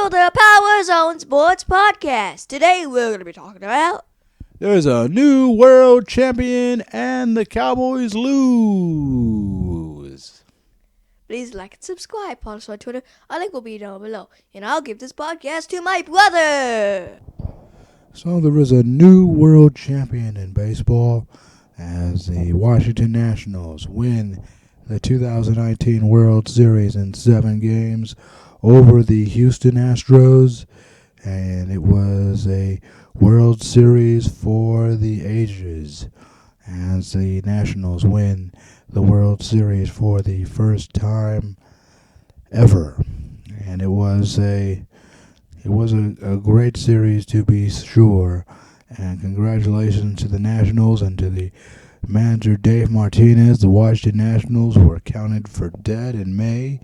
to the Power Zone Sports Podcast. Today we're going to be talking about... There's a new world champion and the Cowboys lose. Please like and subscribe. Follow us on Twitter. Our link will be down below. And I'll give this podcast to my brother. So there is a new world champion in baseball as the Washington Nationals win the 2019 World Series in 7 games over the Houston Astros. And it was a World Series for the ages as the Nationals win the World Series for the first time ever. And it was a great series to be sure. And congratulations to the Nationals and to the manager Dave Martinez. The Washington Nationals were counted for dead in May,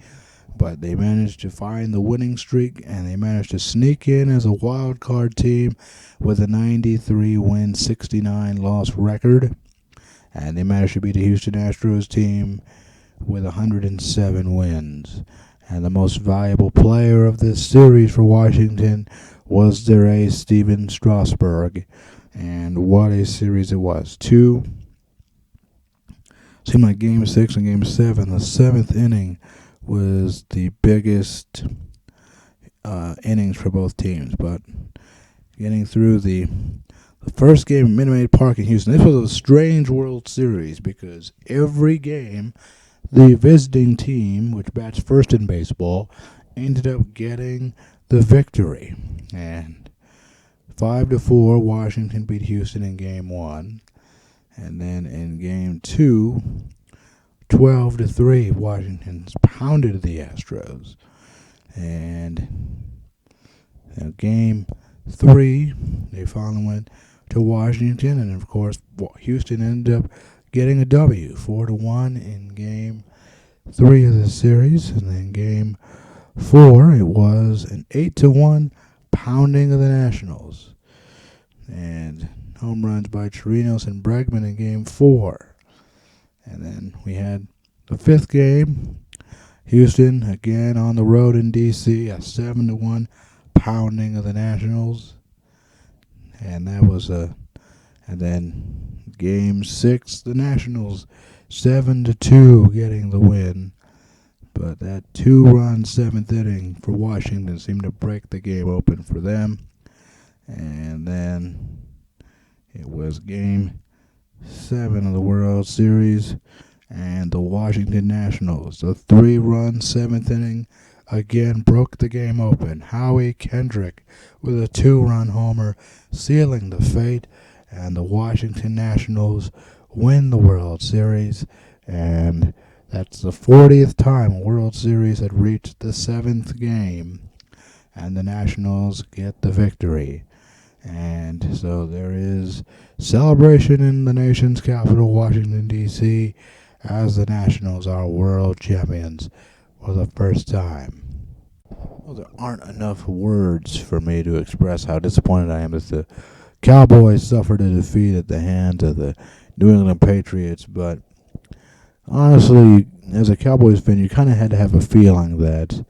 but they managed to find the winning streak, and they managed to sneak in as a wild card team with a 93-win, 69-loss record. And they managed to beat the Houston Astros team with 107 wins. And the most valuable player of this series for Washington was their ace, Steven Strasburg. And what a series it was. Seemed like Game 6 and Game 7, the 7th inning was the biggest innings for both teams. But getting through the first game at Minute Maid Park in Houston, this was a strange World Series because every game the visiting team, which bats first in baseball, ended up getting the victory. And 5-4, Washington beat Houston in Game 1. And then in Game 2, 12-3, Washington pounded the Astros. And Game 3, they finally went to Washington. And, of course, Houston ended up getting a W, 4-1 in Game 3 of the series. And then Game 4, it was an 8-1 pounding of the Nationals. And home runs by Chirinos and Bregman in Game 4. And then we had the 5th game, Houston again on the road in D.C., a 7-1 pounding of the Nationals. And that was and then Game 6, the Nationals 7-2 getting the win. But that 2-run 7th inning for Washington seemed to break the game open for them. And then it was Game 7 of the World Series, and the Washington Nationals, the 3-run 7th inning, again broke the game open. Howie Kendrick with a 2-run homer, sealing the fate, and the Washington Nationals win the World Series. And that's the 40th time a World Series had reached the 7th game, and the Nationals get the victory. And so there is celebration in the nation's capital, Washington, D.C., as the Nationals are world champions for the first time. Well, there aren't enough words for me to express how disappointed I am that the Cowboys suffered a defeat at the hands of the New England Patriots. But honestly, as a Cowboys fan, you kind of had to have a feeling that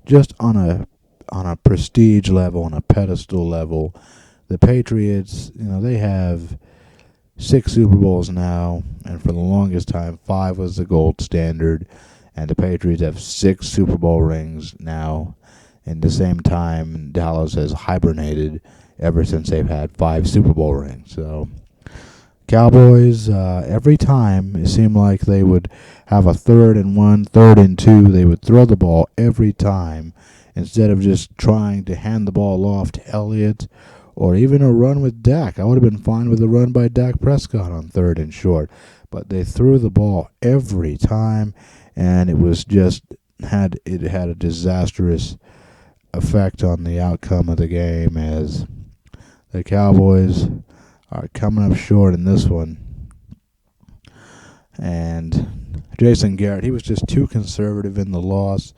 just on a prestige level, on a pedestal level, the Patriots, they have 6 Super Bowls now, and for the longest time, 5 was the gold standard, and the Patriots have 6 Super Bowl rings now. In the same time, Dallas has hibernated ever since they've had 5 Super Bowl rings. So, Cowboys, every time it seemed like they would have a 3rd and 1, 3rd and 2. They would throw the ball every time instead of just trying to hand the ball off to Elliott or even a run with Dak. I would have been fine with a run by Dak Prescott on 3rd and short. But they threw the ball every time, and it was just had a disastrous effect on the outcome of the game as the Cowboys are coming up short in this one. And Jason Garrett, he was just too conservative in the loss.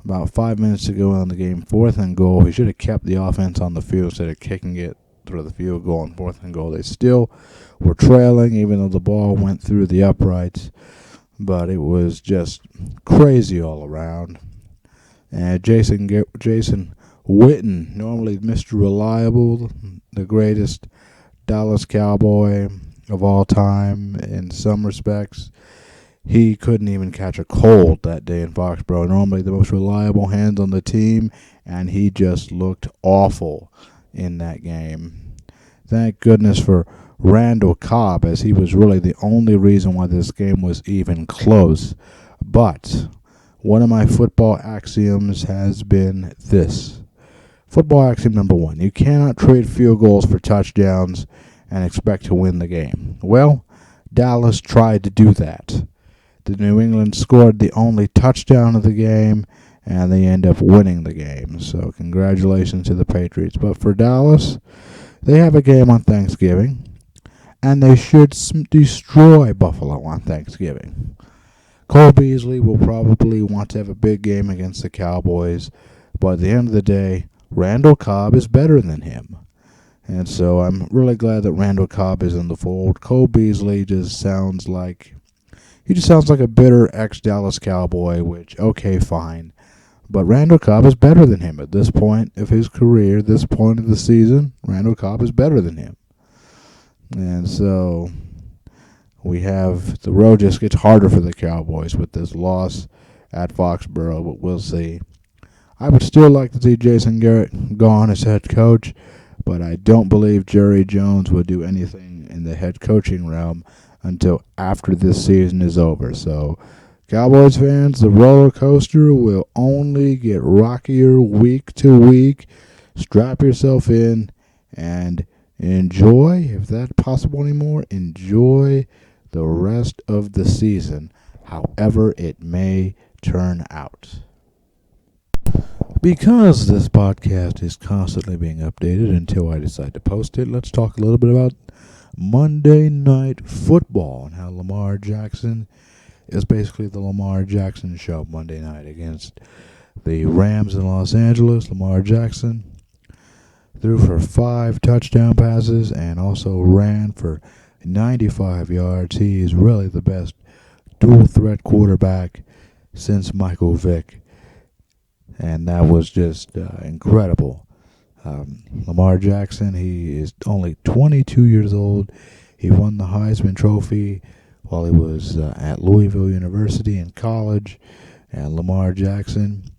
About 5 minutes to go in the game, 4th and goal. He should have kept the offense on the field instead of kicking it through the field goal on 4th and goal. They still were trailing, even though the ball went through the uprights. But it was just crazy all around. And Jason Witten, normally Mr. Reliable, the greatest Dallas Cowboy of all time in some respects. He couldn't even catch a cold that day in Foxborough. Normally the most reliable hands on the team, and he just looked awful in that game. Thank goodness for Randall Cobb, as he was really the only reason why this game was even close. But one of my football axioms has been this. Football axiom number one: you cannot trade field goals for touchdowns and expect to win the game. Well, Dallas tried to do that. The New England scored the only touchdown of the game, and they end up winning the game. So congratulations to the Patriots. But for Dallas, they have a game on Thanksgiving, and they should destroy Buffalo on Thanksgiving. Cole Beasley will probably want to have a big game against the Cowboys, but at the end of the day, Randall Cobb is better than him. And so I'm really glad that Randall Cobb is in the fold. Cole Beasley just sounds like a bitter ex-Dallas Cowboy, which, okay, fine. But Randall Cobb is better than him at this point of his career, this point of the season. Randall Cobb is better than him. And so the road just gets harder for the Cowboys with this loss at Foxborough, but we'll see. I would still like to see Jason Garrett gone as head coach, but I don't believe Jerry Jones would do anything in the head coaching realm until after this season is over. So, Cowboys fans, the roller coaster will only get rockier week to week. Strap yourself in and enjoy, if that's possible anymore, enjoy the rest of the season, however it may turn out. Because this podcast is constantly being updated until I decide to post it, let's talk a little bit about Monday Night Football and how Lamar Jackson is basically the Lamar Jackson show Monday night against the Rams in Los Angeles. Lamar Jackson threw for 5 touchdown passes and also ran for 95 yards. He is really the best dual-threat quarterback since Michael Vick, and that was just incredible. Lamar Jackson, he is only 22 years old. He won the Heisman Trophy while he was at Louisville University in college. And Lamar Jackson,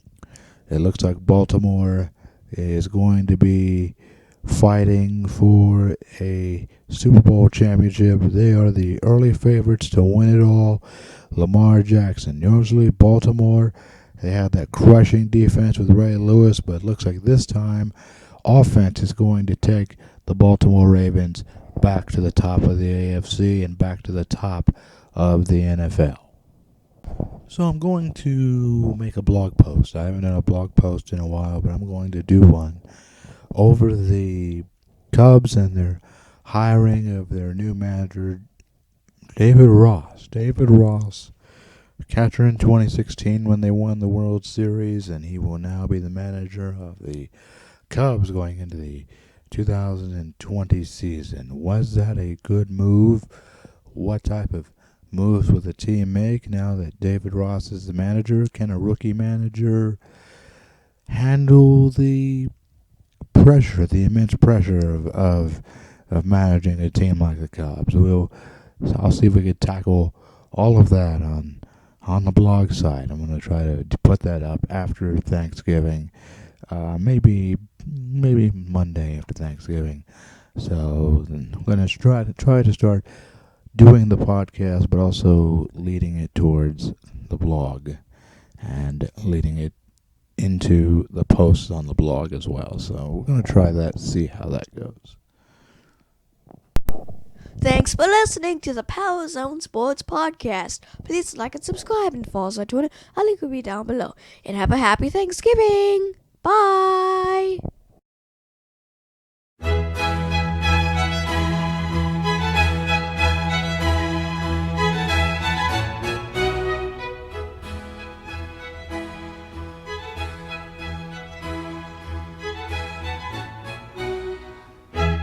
it looks like Baltimore is going to be fighting for a Super Bowl championship. They are the early favorites to win it all. Lamar Jackson. Usually Baltimore, they have that crushing defense with Ray Lewis, but it looks like this time offense is going to take the Baltimore Ravens back to the top of the AFC and back to the top of the NFL. So I'm going to make a blog post. I haven't done a blog post in a while, but I'm going to do one over the Cubs and their hiring of their new manager, David Ross. David Ross, catcher in 2016 when they won the World Series, and he will now be the manager of the Cubs going into the 2020 season. Was that a good move? What type of moves will the team make now that David Ross is the manager? Can a rookie manager handle the pressure, the immense pressure of managing a team like the Cubs? I'll see if we can tackle all of that on the blog site. I'm going to try to put that up after Thanksgiving. Maybe Monday after Thanksgiving. So I'm going to try to start doing the podcast, but also leading it towards the blog and leading it into the posts on the blog as well. So we're going to try that, see how that goes. Thanks for listening to the Power Zone Sports Podcast. Please like and subscribe and follow us on Twitter. A link will be down below. And have a happy Thanksgiving. Bye.